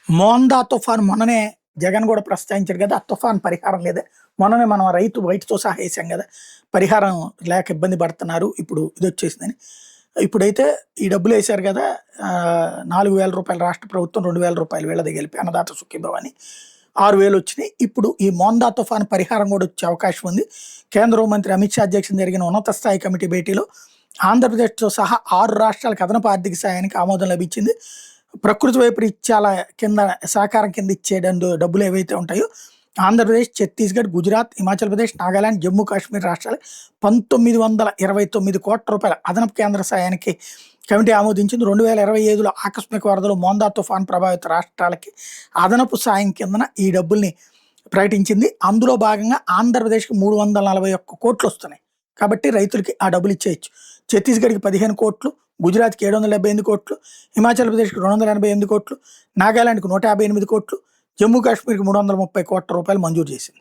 మోందా తుఫాను మొన్ననే జగన్ కూడా ప్రస్తావించాడు కదా! ఆ తుఫాను పరిహారం లేదా? మొన్ననే మనం రైతు వైట్‌తో సహా ఏసాం గదా! పరిహారం లేక ఇబ్బంది పడుతున్నారు. ఇప్పుడు ఇదొచ్చేసిందని. ఇప్పుడైతే ఈ డబ్బులేసారు గదా! రూ. 4,000 రాష్ట్ర ప్రభుత్వం, రూ. 2,000 వీళ్ళదే గెలిపి అన్నదాత సుఖీభవ అని. 6,000 వచ్చినాయి. ఇప్పుడు ఈ మోందా తుఫాను పరిహారం గూడా వచ్చే అవకాశం ఉంది. కేంద్ర హోంమంత్రి అమిత్ షా అధ్యక్షతన జరిగిన ఉన్నత స్థాయి కమిటీ భేటీలో ఆంధ్రప్రదేశ్‌తో సహా 6 రాష్ట్రాలకు అదనపు ఆర్థిక సాయానికి ఆమోదం లభించింది. ప్రకృతి వైపరీత్యాల కింద సహకారం కింద ఇచ్చే డబ్బులు ఏవైతే ఉంటాయో ఆంధ్రప్రదేశ్, ఛత్తీస్‌గఢ్, గుజరాత్, హిమాచల్ ప్రదేశ్, నాగాలాండ్, జమ్మూ కాశ్మీర్ రాష్ట్రాలు రూ. 1,929 కోట్ల అదనపు కేంద్ర సాయానికి కమిటీ ఆమోదించింది. 2025లో ఆకస్మిక వరదలు, మోందా తుఫాన్ ప్రభావిత రాష్ట్రాలకి అదనపు సాయం కిందన ఈ డబ్బుల్ని ప్రకటించింది. అందులో భాగంగా ఆంధ్రప్రదేశ్‌కి 341 కోట్లు వస్తున్నాయి. కాబట్టి రైతులకి ఆ డబ్బులు ఇచ్చేయొచ్చు. ఛత్తీస్‌గఢ్‌కి 15 కోట్లు, గుజరాత్‌కి 778 కోట్లు, హిమాచల్ ప్రదేశ్‌కి 288 కోట్లు, నాగాలాండ్‌కి 158 కోట్లు, జమ్మూ కాశ్మీర్‌కి 330 కోట్ల రూపాయలు మంజూరు చేసింది.